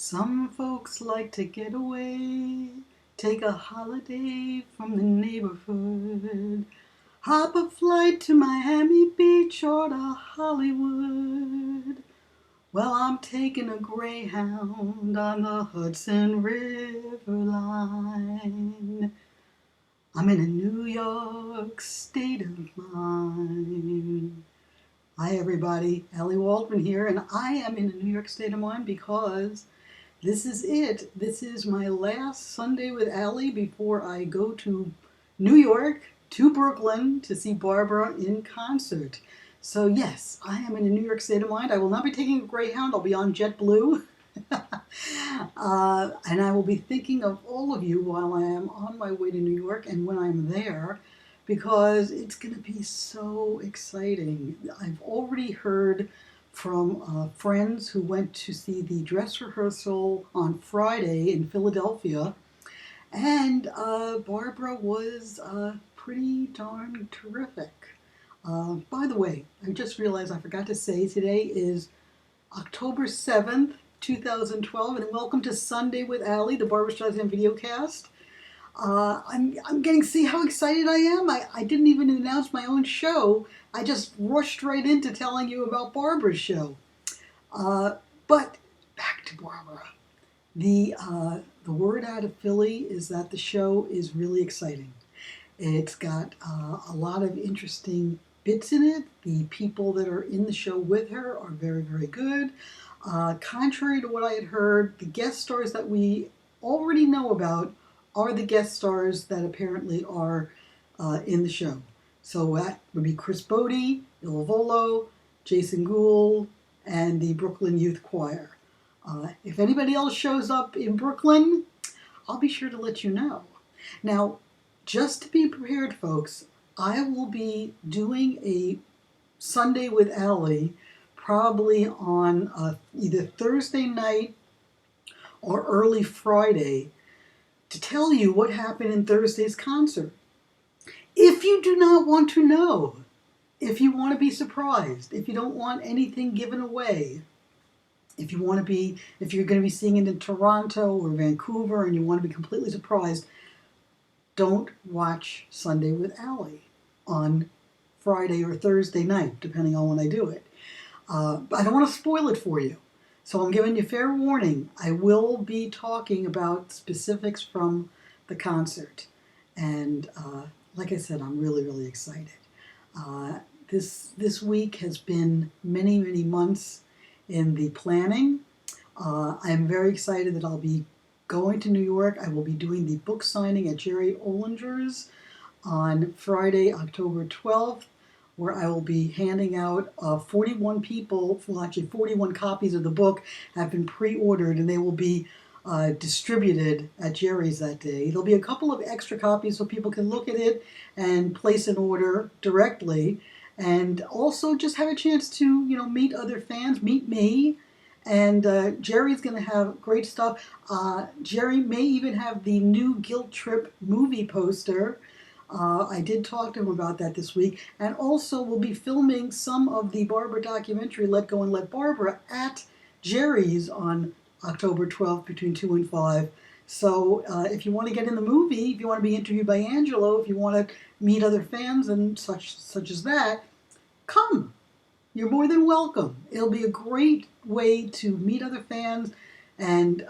Some folks like to get away, take a holiday from the neighborhood, hop a flight to Miami Beach or to Hollywood. Well, I'm taking a Greyhound on the Hudson River line. I'm in a New York state of mind. Hi everybody, Ally Waldman here, and I am in a New York state of mind because this is it. This is my last Sunday with Ally before I go to New York, to Brooklyn, to see Barbra in concert. So yes, I am in a New York state of mind. I will not be taking a Greyhound. I'll be on JetBlue. And I will be thinking of all of you while I am on my way to New York and when I'm there, because it's going to be so exciting. I've already heard from friends who went to see the dress rehearsal on Friday in Philadelphia, and Barbra was pretty darn terrific. By the way, I just realized I forgot to say today is October 7th, 2012, and welcome to Sunday with Ally, the Barbra Streisand Videocast. I'm getting to see how excited I am. I didn't even announce my own show. I just rushed right into telling you about Barbra's show. But back to Barbra. The word out of Philly is that the show is really exciting. It's got a lot of interesting bits in it. The people that are in the show with her are very, very good. Contrary to what I had heard, the guest stars that we already know about are the guest stars that apparently are in the show. So that would be Chris Bodie, Il Volo, Jason Gould, and the Brooklyn Youth Choir. If anybody else shows up in Brooklyn, I'll be sure to let you know. Now, just to be prepared, folks, I will be doing a Sunday with Ally probably on either Thursday night or early Friday to tell you what happened in Thursday's concert. If you do not want to know, if you want to be surprised, if you don't want anything given away, if you're going to be seeing it in Toronto or Vancouver and you want to be completely surprised, don't watch Sunday with Ally on Friday or Thursday night, depending on when I do it. I don't want to spoil it for you. So I'm giving you fair warning. I will be talking about specifics from the concert. And like I said, I'm really, really excited. This week has been many, many months in the planning. I'm very excited that I'll be going to New York. I will be doing the book signing at Jerry Ollinger's on Friday, October 12th, where I will be handing out 41 copies of the book have been pre-ordered, and they will be distributed at Jerry's that day. There'll be a couple of extra copies so people can look at it and place an order directly, and also just have a chance to, meet other fans, meet me. And Jerry's going to have great stuff. Jerry may even have the new Guilt Trip movie poster. I did talk to him about that this week. And also we'll be filming some of the Barbra documentary, Let Go and Let Barbra, at Jerry's on October 12th between 2 and 5. So if you want to get in the movie, if you want to be interviewed by Angelo, if you want to meet other fans and such as that, come. You're more than welcome. It'll be a great way to meet other fans and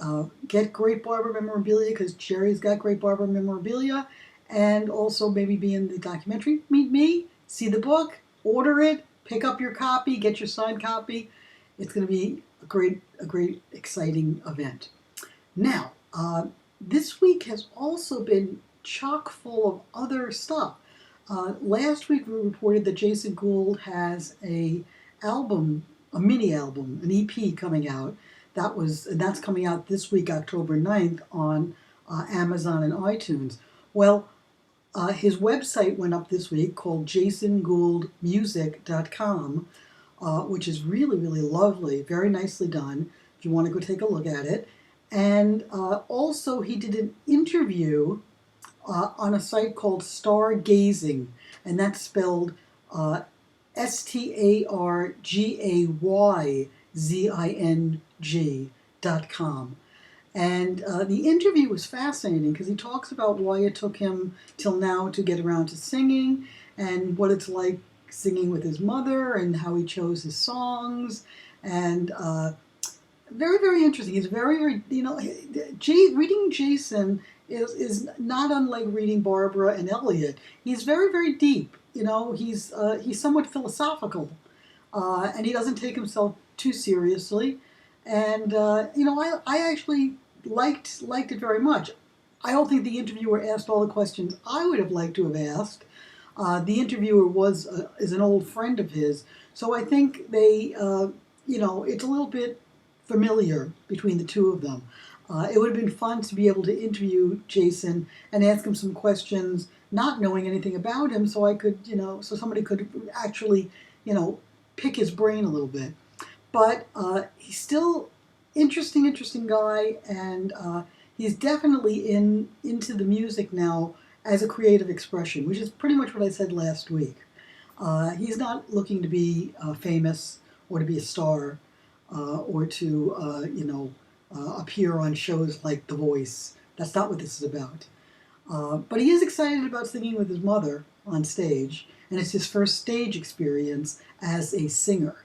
get great Barbra memorabilia, because Jerry's got great Barbra memorabilia, and also maybe be in the documentary. Meet me, see the book, order it, pick up your copy, get your signed copy. It's going to be a great, exciting event. Now, this week has also been chock full of other stuff. Last week we reported that Jason Gould has a mini album, an EP coming out. That's coming out this week, October 9th, on Amazon and iTunes. Well, his website went up this week, called jasongouldmusic.com, which is really, really lovely, very nicely done, if you want to go take a look at it. And also he did an interview on a site called Stargazing, and that's spelled Stargayzing, Scrapbook.com. And the interview was fascinating because he talks about why it took him till now to get around to singing and what it's like singing with his mother and how he chose his songs. And very, very interesting. He's very, very, reading Jason is not unlike reading Barbara and Elliot. He's very, very deep. He's somewhat philosophical, and he doesn't take himself too seriously. And I actually liked it very much. I don't think the interviewer asked all the questions I would have liked to have asked. The interviewer is an old friend of his, so I think they, it's a little bit familiar between the two of them. It would have been fun to be able to interview Jason and ask him some questions, not knowing anything about him, so I could, so somebody could actually, pick his brain a little bit. But he's still interesting guy, and he's definitely into the music now as a creative expression, which is pretty much what I said last week. He's not looking to be famous or to be a star or to appear on shows like The Voice. That's not what this is about. But he is excited about singing with his mother on stage, and it's his first stage experience as a singer,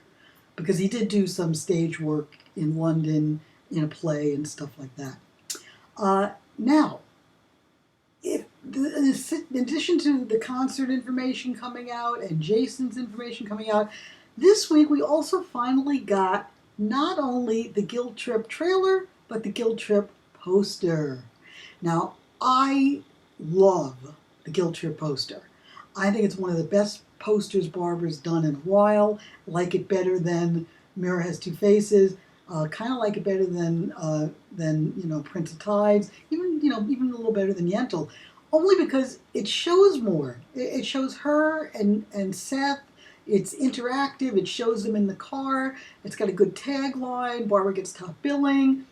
because he did do some stage work in London in a play and stuff like that. Now, in addition to the concert information coming out and Jason's information coming out, this week we also finally got not only the Guilt Trip trailer, but the Guilt Trip poster. Now, I love the Guilt Trip poster. I think it's one of the best posters Barbra's done in a while. Like it better than Mirror Has Two Faces. Kind of like it better than Prince of Tides. Even a little better than Yentl. Only because it shows more. It shows her and Seth. It's interactive. It shows them in the car. It's got a good tagline. Barbra gets top billing.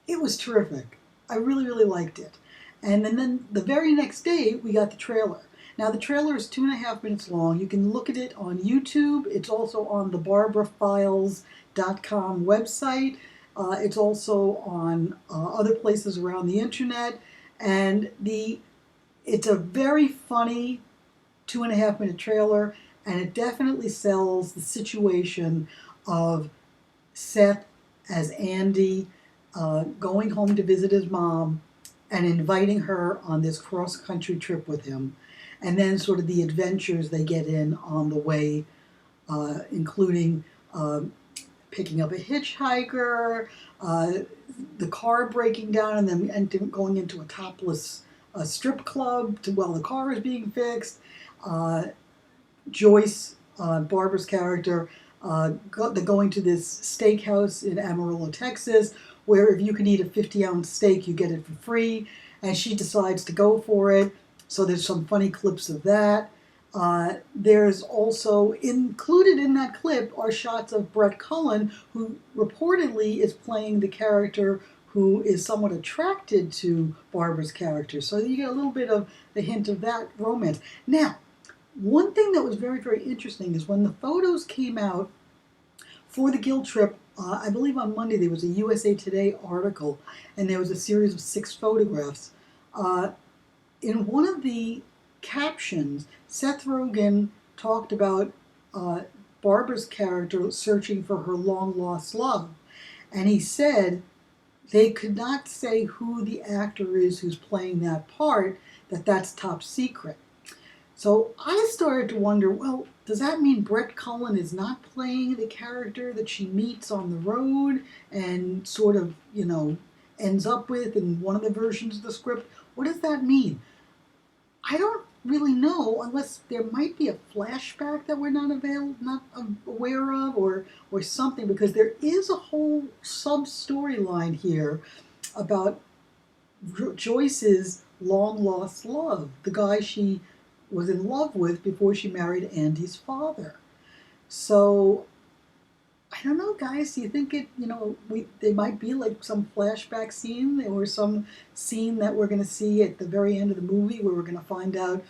It was terrific. I really, really liked it. And then the very next day, we got the trailer. Now, the trailer is 2.5 minutes long. You can look at it on YouTube. It's also on the barbrafiles.com website. It's also on other places around the internet. And it's a very funny 2.5 minute trailer, and it definitely sells the situation of Seth as Andy going home to visit his mom and inviting her on this cross-country trip with him, and then sort of the adventures they get in on the way, including picking up a hitchhiker, the car breaking down, and then going into a topless strip club while the car is being fixed. Joyce, Barbra's character, going to this steakhouse in Amarillo, Texas, where if you can eat a 50-ounce steak, you get it for free, and she decides to go for it. So there's some funny clips of that. There's also included in that clip are shots of Brett Cullen, who reportedly is playing the character who is somewhat attracted to Barbra's character. So you get a little bit of the hint of that romance. Now, one thing that was very, very interesting is when the photos came out for the Guilt Trip, I believe on Monday there was a USA Today article, and there was a series of 6 photographs. In one of the captions, Seth Rogen talked about Barbra's character searching for her long-lost love. And he said they could not say who the actor is who's playing that part, that's top secret. So I started to wonder, well, does that mean Brett Cullen is not playing the character that she meets on the road and sort of, ends up with in one of the versions of the script? What does that mean? I don't really know, unless there might be a flashback that we're not aware of, or something, because there is a whole sub-storyline here about Joyce's long-lost love, the guy she was in love with before she married Andy's father. So, I don't know, guys. Do you think they might be like some flashback scene or some scene that we're going to see at the very end of the movie where we're going to find out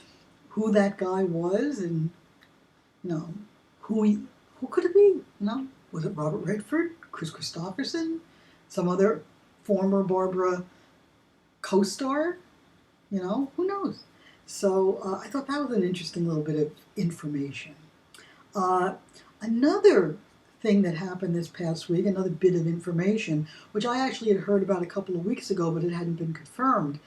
who that guy was and, who could it be? Was it Robert Redford? Chris Christopherson, some other former Barbra co-star. Who knows? So I thought that was an interesting little bit of information. Another thing that happened this past week, another bit of information, which I actually had heard about a couple of weeks ago, but it hadn't been confirmed.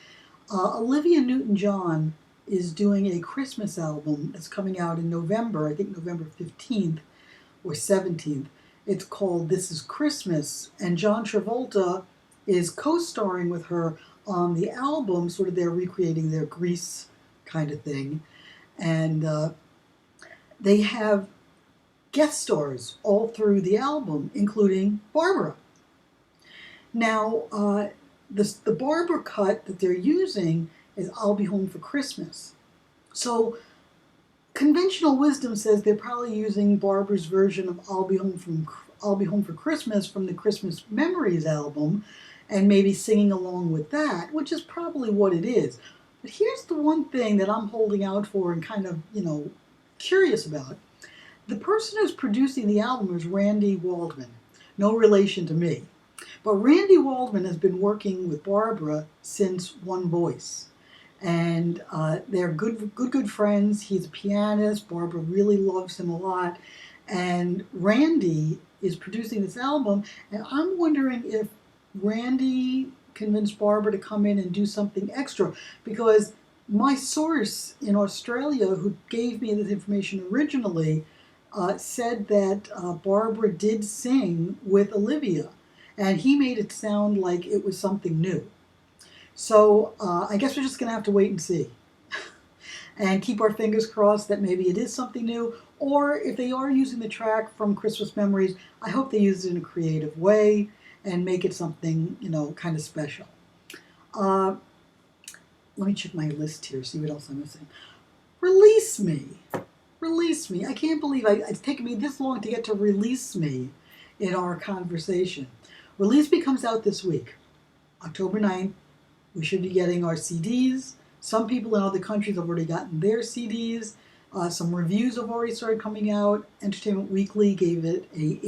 Olivia Newton-John is doing a Christmas album that's coming out in November, I think November 15th or 17th. It's called This Is Christmas, and John Travolta is co-starring with her on the album, sort of they're recreating their Grease kind of thing. And they have guest stars all through the album, including Barbra. Now, the Barbra cut that they're using is I'll Be Home for Christmas. So conventional wisdom says they're probably using Barbra's version of I'll Be Home for Christmas from the Christmas Memories album and maybe singing along with that, which is probably what it is. But here's the one thing that I'm holding out for and kind of, curious about. The person who's producing the album is Randy Waldman, no relation to me. But Randy Waldman has been working with Barbra since One Voice. And they're good friends. He's a pianist. Barbra really loves him a lot. And Randy is producing this album. And I'm wondering if Randy convinced Barbra to come in and do something extra. Because my source in Australia, who gave me this information originally, said that Barbra did sing with Olivia. And he made it sound like it was something new. So I guess we're just going to have to wait and see. And keep our fingers crossed that maybe it is something new. Or if they are using the track from Christmas Memories, I hope they use it in a creative way and make it something, kind of special. Let me check my list here, see what else I'm missing. Release Me. Release Me. I can't believe it's taken me this long to get to Release Me in our conversation. Release Me comes out this week, October 9th. We should be getting our CDs. Some people in other countries have already gotten their CDs. Some reviews have already started coming out. Entertainment Weekly gave it a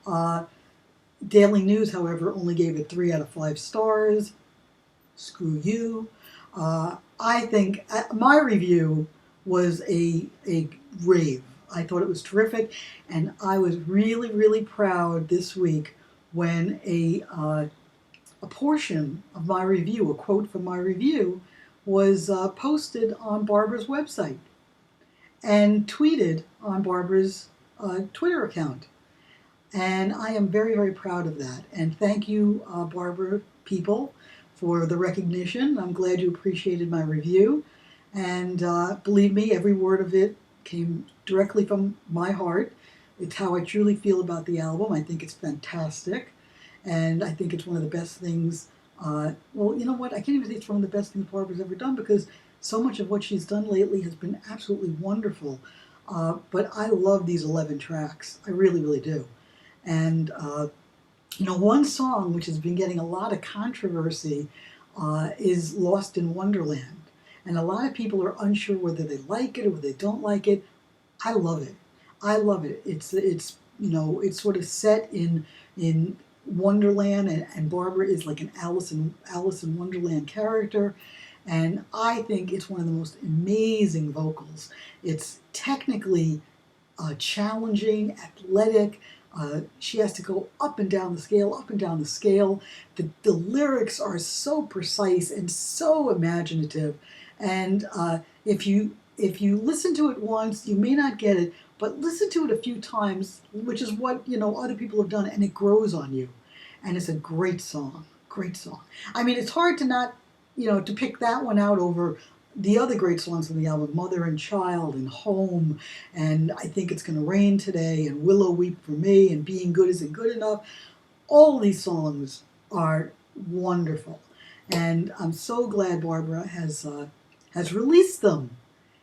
A-. Daily News, however, only gave it 3 out of 5 stars. Screw you. I think my review was a rave. I thought it was terrific, and I was really, really proud this week when a portion of my review, a quote from my review, was posted on Barbra's website and tweeted on Barbra's Twitter account. And I am very, very proud of that. And thank you, Barbra people, for the recognition. I'm glad you appreciated my review. And believe me, every word of it came directly from my heart. It's how I truly feel about the album. I think it's fantastic. And I think it's one of the best things. Well, you know what? I can't even say it's one of the best things Barbra's ever done because so much of what she's done lately has been absolutely wonderful. But I love these 11 tracks. I really, really do. And, one song which has been getting a lot of controversy is Lost in Wonderland. And a lot of people are unsure whether they like it or whether they don't like it. I love it. I love it. It's sort of set in Wonderland, and Barbra is like an Alice in Wonderland character. And I think it's one of the most amazing vocals. It's technically challenging, athletic. She has to go up and down the scale, up and down the scale. The lyrics are so precise and so imaginative. And if you listen to it once, you may not get it, but listen to it a few times, which is what other people have done, and it grows on you. And it's a great song, great song. I mean, it's hard to not, to pick that one out over the other great songs on the album, Mother and Child and Home, and I Think It's Gonna Rain Today, and Willow Weep for Me, and Being Good Isn't Good Enough. All these songs are wonderful. And I'm so glad Barbra has released them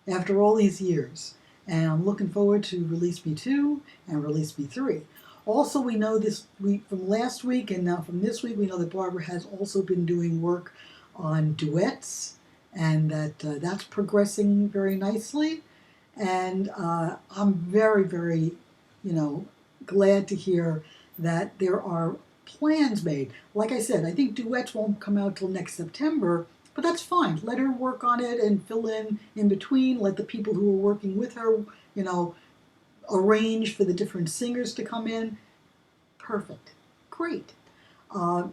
after all these years. And I'm looking forward to Release Me 2 and Release Me 3. Also, we know this week from last week and now from this week, we know that Barbra has also been doing work on duets, and that's progressing very nicely. And I'm very, very, glad to hear that there are plans made. Like I said, I think duets won't come out till next September, but that's fine. Let her work on it and fill in between. Let the people who are working with her, you know, arrange for the different singers to come in. Perfect. Great. Uh,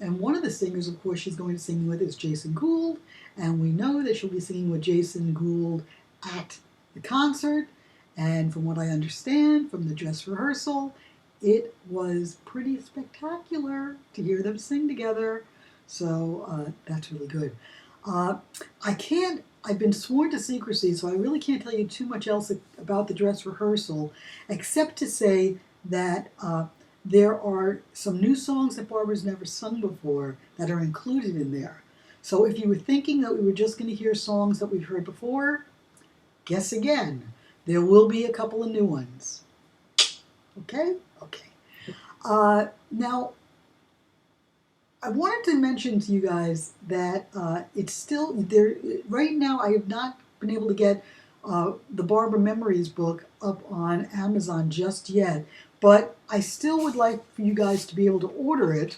and one of the singers, of course, she's going to sing with is Jason Gould, and we know that she'll be singing with Jason Gould at the concert. And from what I understand from the dress rehearsal, it was pretty spectacular to hear them sing together. So that's really good. Uh, I've been sworn to secrecy, so I really can't tell you too much else about the dress rehearsal, except to say that there are some new songs that Barbra's never sung before that are included in there. So if you were thinking that we were just going to hear songs that we've heard before, guess again. There will be a couple of new ones. Okay? Okay. Now, I wanted to mention to you guys that it's still there. Right now, I have not been able to get the Barbra Memories book up on Amazon just yet, but I still would like for you guys to be able to order it.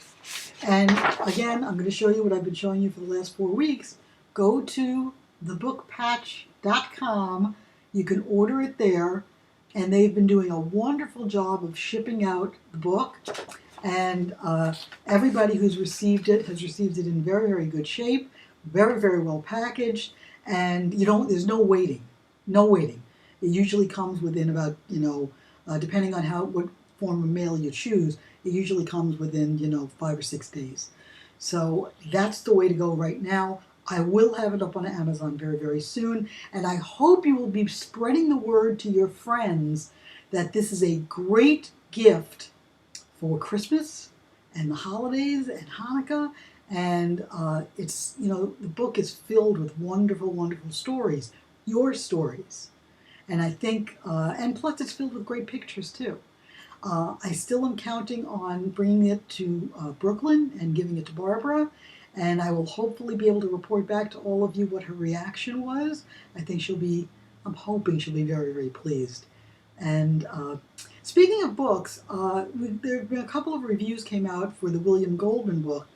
And again, I'm going to show you what I've been showing you for the last 4 weeks. Go to thebookpatch.com. You can order it there, and they've been doing a wonderful job of shipping out the book. And everybody who's received it has received it in very, very good shape, very, very well packaged, and there's no waiting, no waiting. It usually comes within about, depending on what form of mail you choose, it usually comes within, 5 or 6 days. So that's the way to go right now. I will have it up on Amazon very, very soon, and I hope you will be spreading the word to your friends that this is a great gift for Christmas and the holidays and Hanukkah, and the book is filled with wonderful, wonderful stories, your stories, and I think, and plus it's filled with great pictures too. I still am counting on bringing it to Brooklyn and giving it to Barbra, and I will hopefully be able to report back to all of you what her reaction was. I'm hoping she'll be very, very pleased. And speaking of books, there have been a couple of reviews came out for the William Goldman book,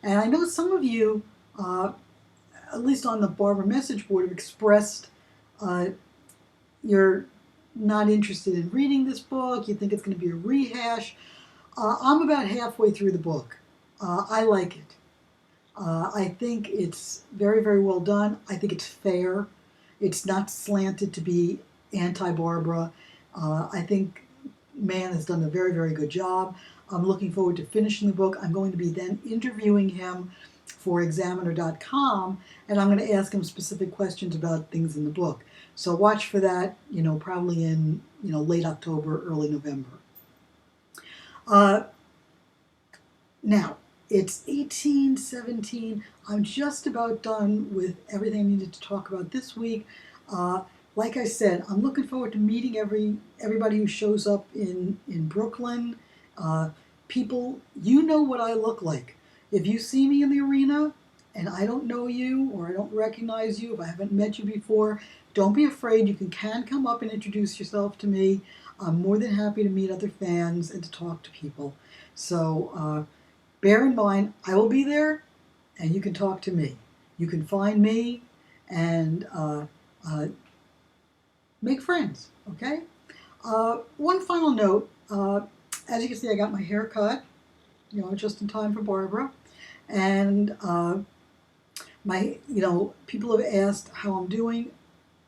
and I know some of you, at least on the Barbra message board, have expressed you're not interested in reading this book. You think it's going to be a rehash. I'm about halfway through the book. I like it. I think it's very, very well done. I think it's fair. It's not slanted to be anti-Barbra. I think Mann has done a very, very good job. I'm looking forward to finishing the book. I'm going to be then interviewing him for Examiner.com, and I'm going to ask him specific questions about things in the book. So watch for that, probably in, late October, early November. Now, it's 18:17. I'm just about done with everything I needed to talk about this week. Like I said, I'm looking forward to meeting everybody who shows up in Brooklyn. People, you know what I look like. If you see me in the arena and I don't know you or I don't recognize you, if I haven't met you before, don't be afraid. You can come up and introduce yourself to me. I'm more than happy to meet other fans and to talk to people. So bear in mind, I will be there and you can talk to me. You can find me and make friends, okay? One final note, as you can see, I got my hair cut, just in time for Barbra. And people have asked how I'm doing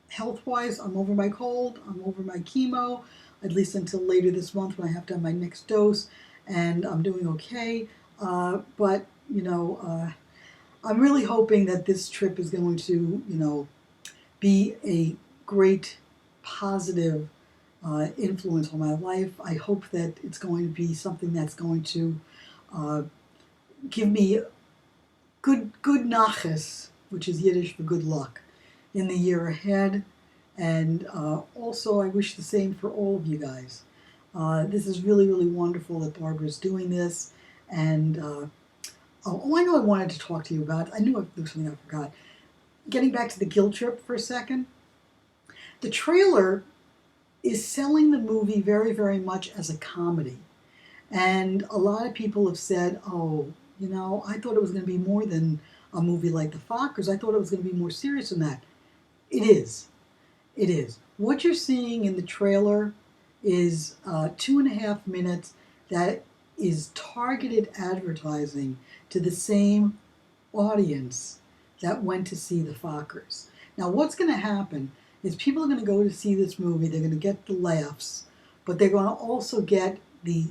health-wise. I'm over my cold, I'm over my chemo, at least until later this month when I have to have my next dose, and I'm doing okay. But I'm really hoping that this trip is going to, be a great positive influence on my life. I hope that it's going to be something that's going to give me good nachas, which is Yiddish for good luck, in the year ahead. And also, I wish the same for all of you guys. This is really, really wonderful that Barbra's doing this. And I know I wanted to talk to you about. I knew there was something I forgot. Getting back to the guilt trip for a second. The trailer is selling the movie very, very much as a comedy. And a lot of people have said, oh, you know, I thought it was going to be more than a movie like The Fockers. I thought it was going to be more serious than that. It is. It is. What you're seeing in the trailer is 2.5 minutes that is targeted advertising to the same audience that went to see The Fockers. Now, what's going to happen is people are going to go to see this movie, they're going to get the laughs, but they're going to also get the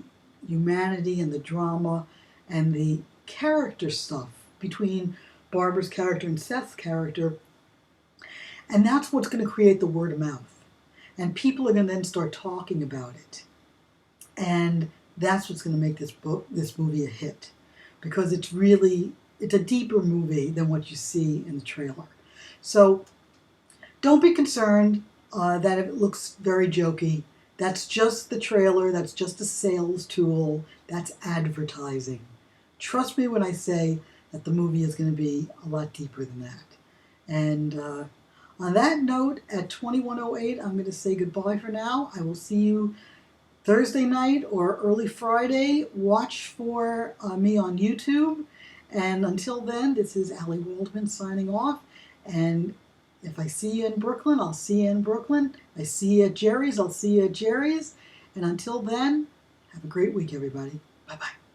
humanity and the drama and the character stuff between Barbara's character and Seth's character. And that's what's going to create the word of mouth. And people are going to then start talking about it. And that's what's going to make this movie a hit. Because it's a deeper movie than what you see in the trailer. So don't be concerned that it looks very jokey. That's just the trailer. That's just a sales tool. That's advertising. Trust me when I say that the movie is going to be a lot deeper than that. And on that note, at 21:08, I'm going to say goodbye for now. I will see you Thursday night or early Friday. Watch for me on YouTube. And until then, this is Ally Waldman signing off. And if I see you in Brooklyn, I'll see you in Brooklyn. If I see you at Jerry's, I'll see you at Jerry's. And until then, have a great week, everybody. Bye-bye.